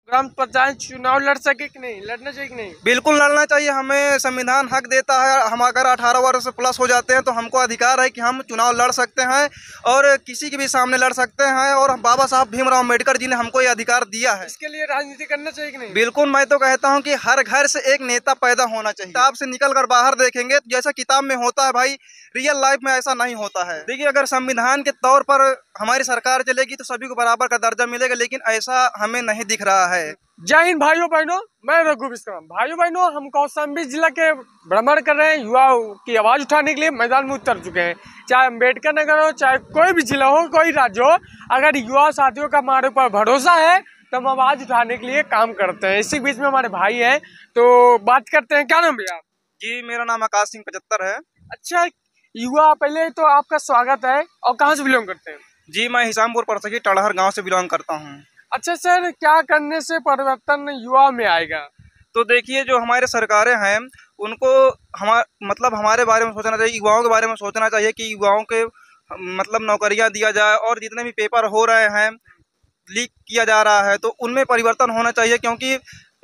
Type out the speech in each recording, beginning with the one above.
ग्राम पंचायत चुनाव लड़ सके कि नहीं, लड़ना चाहिए कि नहीं? बिल्कुल लड़ना चाहिए। हमें संविधान हक देता है, हम अगर 18 वर्ष प्लस हो जाते हैं तो हमको अधिकार है कि हम चुनाव लड़ सकते हैं और किसी के भी सामने लड़ सकते हैं। और बाबा साहब भीमराव अम्बेडकर जी ने हमको ये अधिकार दिया है। इसके लिए राजनीति करना चाहिए कि नहीं? बिल्कुल, मैं तो कहता हूँ कि हर घर से एक नेता पैदा होना चाहिए। किताब से निकल कर बाहर देखेंगे तो जैसा किताब में होता है भाई, रियल लाइफ में ऐसा नहीं होता है। देखिए, अगर संविधान के तौर पर हमारी सरकार चलेगी तो सभी को बराबर का दर्जा मिलेगा, लेकिन ऐसा हमें नहीं दिख रहा है। जय हिंद भाइयों बहनों, मैं रघु विश्राम। भाइयों बहनों, हम कौशाम्बी जिला के भ्रमण कर रहे हैं। युवाओं की आवाज उठाने के लिए मैदान में उतर चुके हैं। चाहे अम्बेडकर नगर हो, चाहे कोई भी जिला हो, कोई राज्य हो, अगर युवा साथियों का हमारे ऊपर भरोसा है तो हम आवाज उठाने के लिए काम करते हैं। इसी बीच में हमारे भाई हैं, तो बात करते हैं। क्या नाम भैया? जी, मेरा नाम आकाश सिंह 75 है। अच्छा युवा, पहले तो आपका स्वागत है। और कहाँ से बिलोंग करते हैं? जी, मैं हिसामपुर परसकी टड़हर गांव से बिलोंग करता हूँ। अच्छा सर, क्या करने से परिवर्तन युवा में आएगा? तो देखिए, जो हमारे सरकारें हैं उनको हमारे बारे में सोचना चाहिए, युवाओं के बारे में सोचना चाहिए कि युवाओं के नौकरियां दिया जाए। और जितने भी पेपर हो रहे हैं, लीक किया जा रहा है, तो उनमें परिवर्तन होना चाहिए, क्योंकि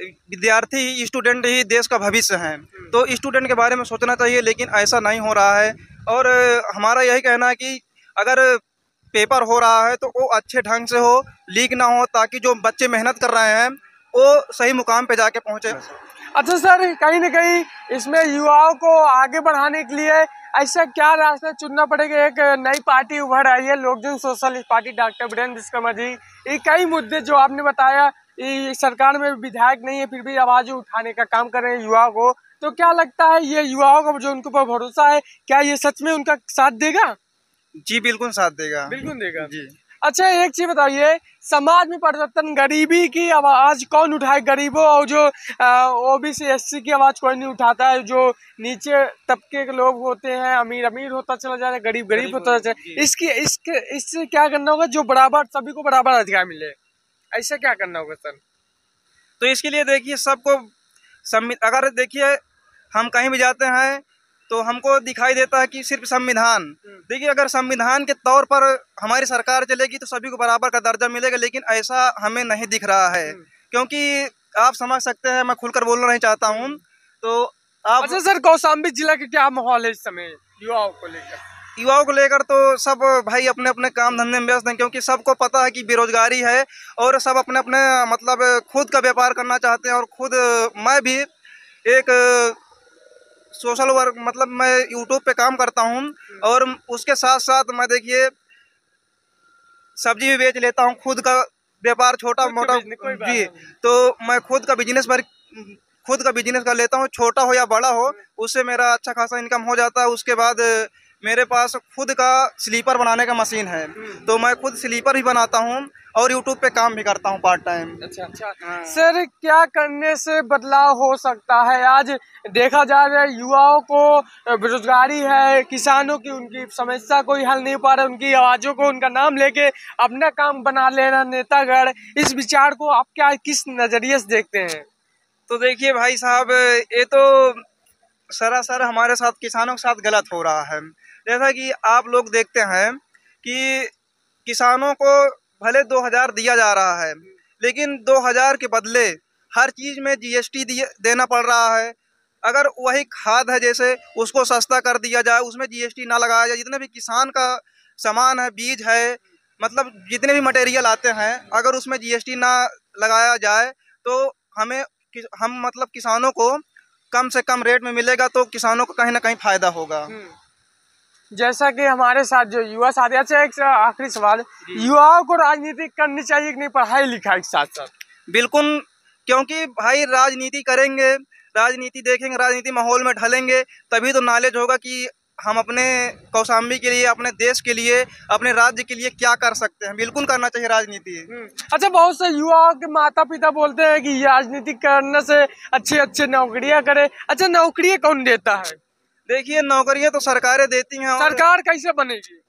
विद्यार्थी ही, स्टूडेंट ही देश का भविष्य हैं। तो स्टूडेंट के बारे में सोचना चाहिए, लेकिन ऐसा नहीं हो रहा है। और हमारा यही कहना है कि अगर पेपर हो रहा है तो वो अच्छे ढंग से हो, लीक ना हो, ताकि जो बच्चे मेहनत कर रहे हैं वो सही मुकाम पे जाके पहुंचे। अच्छा सर, कहीं ना कहीं इसमें युवाओं को आगे बढ़ाने के लिए ऐसा क्या रास्ता चुनना पड़ेगा? एक नई पार्टी उभर आई है, Lok Jan Socialist Party, doctor Virendra Vishwakarma ji. ये कई मुद्दे जो आपने बताया, ये सरकार में विधायक नहीं है फिर भी आवाज उठाने का काम कर रहे हैं युवाओं को। तो क्या लगता है ये युवाओं का जो उनके ऊपर भरोसा है, क्या ये सच में उनका साथ देगा? जी बिल्कुल साथ देगा। बिल्कुल देगा जी। अच्छा एक चीज बताइए, समाज में परिवर्तन, गरीबी की आवाज कौन उठाए? गरीबों और जो ओबीसी एससी की आवाज कोई नहीं उठाता है। जो नीचे तबके के लोग होते हैं, अमीर अमीर होता चला जा रहा है, गरीब गरीब होता चला। इससे क्या करना होगा जो बराबर सभी को बराबर अधिकार मिले? ऐसा क्या करना होगा सर? तो इसके लिए देखिए, सबको अगर देखिए हम कहीं भी जाते हैं तो हमको दिखाई देता है कि सिर्फ संविधान। देखिए, अगर संविधान के तौर पर हमारी सरकार चलेगी तो सभी को बराबर का दर्जा मिलेगा, लेकिन ऐसा हमें नहीं दिख रहा है। क्योंकि आप समझ सकते हैं, मैं खुलकर बोलना नहीं चाहता हूँ तो आप। अच्छा सर, कौशाम्बी जिला के क्या माहौल है इस समय युवाओं को लेकर? युवाओं को लेकर तो सब भाई अपने अपने काम धंधे में व्यस्त हैं, क्योंकि सबको पता है कि बेरोजगारी है और सब अपने अपने खुद का व्यापार करना चाहते हैं। और खुद मैं भी एक सोशल वर्क मैं यूट्यूब पे काम करता हूँ, और उसके साथ साथ मैं देखिए सब्जी भी बेच लेता हूँ, खुद का व्यापार छोटा मोटा। जी, तो मैं खुद का बिजनेस कर लेता हूँ, छोटा हो या बड़ा हो, उससे मेरा अच्छा खासा इनकम हो जाता है। उसके बाद मेरे पास खुद का स्लीपर बनाने का मशीन है, तो मैं खुद स्लीपर भी बनाता हूँ और यूट्यूब पे काम भी करता हूँ पार्ट टाइम। अच्छा सर, क्या करने से बदलाव हो सकता है? आज देखा जा रहा है युवाओं को बेरोजगारी है, किसानों की उनकी समस्या कोई हल नहीं पा रहा, उनकी आवाजों को, उनका नाम लेके अपना काम बना लेना नेतागढ़। इस विचार को आप क्या किस नजरिए से देखते हैं? तो देखिए भाई साहब, ये तो सरासर हमारे साथ, किसानों के साथ गलत हो रहा है। जैसा कि आप लोग देखते हैं कि किसानों को भले 2000 दिया जा रहा है, लेकिन 2000 के बदले हर चीज़ में जीएसटी देना पड़ रहा है। अगर वही खाद है, जैसे उसको सस्ता कर दिया जाए, उसमें जीएसटी ना लगाया जाए, जितने भी किसान का सामान है, बीज है, जितने भी मटेरियल आते हैं, अगर उसमें जीएसटी ना लगाया जाए तो हम किसानों को कम से कम रेट में मिलेगा, तो किसानों को कहीं ना कहीं फायदा होगा। जैसा कि हमारे साथ जो युवा साथी। अच्छा एक आखिरी सवाल, युवाओं को राजनीति करनी चाहिए कि नहीं, पढ़ाई लिखाई के साथ साथ? बिल्कुल, क्योंकि भाई राजनीति करेंगे, राजनीति देखेंगे, राजनीति माहौल में ढलेंगे, तभी तो नॉलेज होगा कि हम अपने कौशाम्बी के लिए, अपने देश के लिए, अपने राज्य के लिए क्या कर सकते हैं। बिल्कुल करना चाहिए राजनीति। अच्छा, बहुत से युवाओं के माता पिता बोलते हैं कि राजनीति करने से अच्छे अच्छे नौकरियां करे। अच्छा, नौकरियां कौन देता है? देखिए, नौकरियां तो सरकारें देती हैं। सरकार कैसे बनेगी?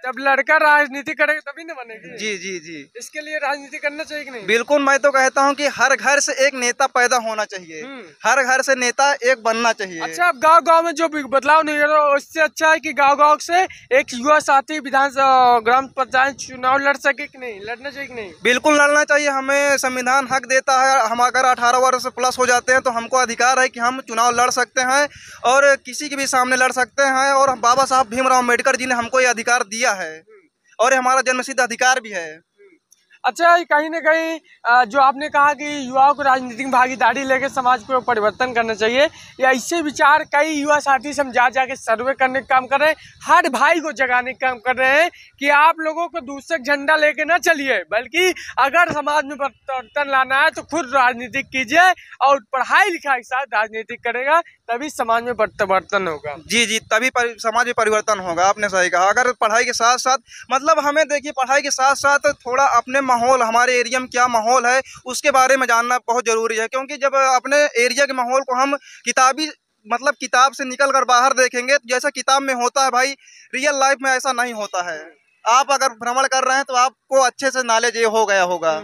जब लड़का राजनीति करेगा तभी ना बनेगी। जी जी जी, इसके लिए राजनीति करना चाहिए कि नहीं? बिल्कुल। मैं तो कहता हूँ कि हर घर से एक नेता पैदा होना चाहिए, हर घर से नेता एक बनना चाहिए। अच्छा, अब गांव-गांव में जो भी बदलाव नहीं हो रहा, उससे अच्छा है कि गांव-गांव से एक युवा साथी ग्राम पंचायत चुनाव लड़ सके कि नहीं, लड़ना चाहिए कि नहीं? बिल्कुल लड़ना चाहिए। हमें संविधान हक देता है, हम अगर 18 वर्ष प्लस हो जाते हैं तो हमको अधिकार है कि हम चुनाव लड़ सकते हैं और किसी के भी सामने लड़ सकते हैं। और बाबा साहब भीमराव अम्बेडकर जी ने हमको ये अधिकार दिया है और ये हमारा जन्मसिद्ध अधिकार भी है। अच्छा, कहीं ना कहीं जो आपने कहा कि युवाओं को राजनीतिक भागीदारी लेकर समाज को परिवर्तन करना चाहिए, या ऐसे विचार कई युवा साथी से हम जा जाके सर्वे करने का काम कर रहे हैं, हर भाई को जगाने का काम कर रहे हैं कि आप लोगों को दूसरे झंडा लेके ना चलिए, बल्कि अगर समाज में परिवर्तन लाना है तो खुद राजनीति कीजिए और पढ़ाई लिखाई के साथ राजनीति करेगा, तभी समाज में परिवर्तन होगा। जी जी, तभी समाज में परिवर्तन होगा। आपने सही कहा। अगर पढ़ाई के साथ साथ मतलब हमें देखिए, पढ़ाई के साथ साथ थोड़ा अपने माहौल, हमारे एरिया में क्या माहौल है उसके बारे में जानना बहुत जरूरी है। क्योंकि जब अपने एरिया के माहौल को हम किताब से निकल कर बाहर देखेंगे, जैसा किताब में होता है भाई, रियल लाइफ में ऐसा नहीं होता है। आप अगर भ्रमण कर रहे हैं तो आपको अच्छे से नॉलेज ये हो गया होगा।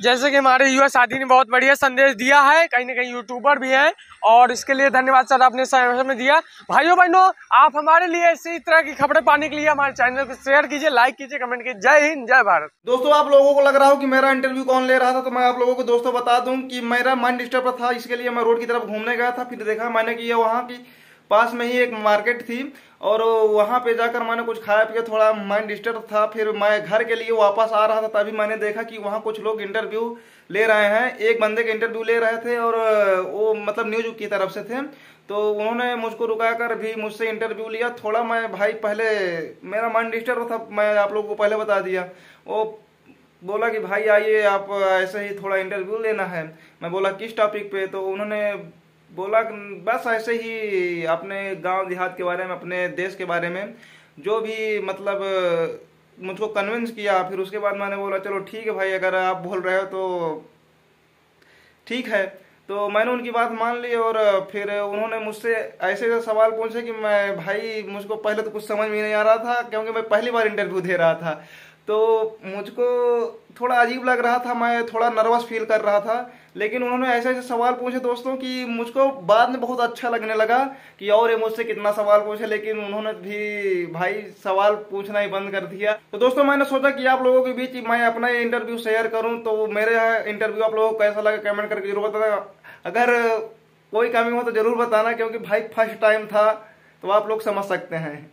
जैसे कि हमारे युवा साथी ने बहुत बढ़िया संदेश दिया है, कहीं ना कहीं यूट्यूबर भी हैं, और इसके लिए धन्यवाद सर, आपने समय दिया। भाइयों बहनों, आप हमारे लिए इसी तरह की खबरें पाने के लिए हमारे चैनल को शेयर कीजिए, लाइक कीजिए, कमेंट कीजिए। जय हिंद, जय भारत। दोस्तों, आप लोगों को लग रहा हो कि मेरा इंटरव्यू कौन ले रहा था, तो मैं आप लोगों को दोस्तों बता दूं कि मेरा माइंड डिस्टर्ब था, इसके लिए मैं रोड की तरफ घूमने गया था। फिर देखा मैंने कि वहाँ की पास में ही एक मार्केट थी और वहाँ पे जाकर मैंने कुछ खाया पिया, थोड़ा माइंड डिस्टर्ब था। फिर मैं घर के लिए वापस आ रहा था, तभी मैंने देखा कि वहाँ कुछ लोग इंटरव्यू ले रहे हैं। एक बंदे के इंटरव्यू ले रहे थे और वो मतलब न्यूज की तरफ से थे, तो उन्होंने मुझको रुकाकर भी मुझसे इंटरव्यू लिया। थोड़ा मैं भाई पहले मेरा माइंड डिस्टर्ब था, मैं आप लोगों को पहले बता दिया। वो बोला कि भाई आइए, आप ऐसे ही थोड़ा इंटरव्यू लेना है। मैं बोला किस टॉपिक पे, तो उन्होंने बोला बस ऐसे ही अपने गांव देहात के बारे में, अपने देश के बारे में, जो भी मतलब मुझको कन्विंस किया। फिर उसके बाद मैंने बोला चलो ठीक है भाई, अगर आप बोल रहे हो तो ठीक है। तो मैंने उनकी बात मान ली और फिर उन्होंने मुझसे ऐसे सवाल पूछे कि मैं भाई, मुझको पहले तो कुछ समझ में नहीं आ रहा था क्योंकि मैं पहली बार इंटरव्यू दे रहा था, तो मुझको थोड़ा अजीब लग रहा था, मैं थोड़ा नर्वस फील कर रहा था। लेकिन उन्होंने ऐसे ऐसे सवाल पूछे दोस्तों कि मुझको बाद में बहुत अच्छा लगने लगा कि और ये मुझसे कितना सवाल पूछे, लेकिन उन्होंने भी भाई सवाल पूछना ही बंद कर दिया। तो दोस्तों, मैंने सोचा कि आप लोगों के बीच मैं अपना इंटरव्यू शेयर करूं, तो मेरे इंटरव्यू आप लोगों को कैसा लगा कमेंट करके जरूर बताना। अगर कोई कमी हो तो जरूर बताना, क्योंकि भाई फर्स्ट टाइम था तो आप लोग समझ सकते हैं।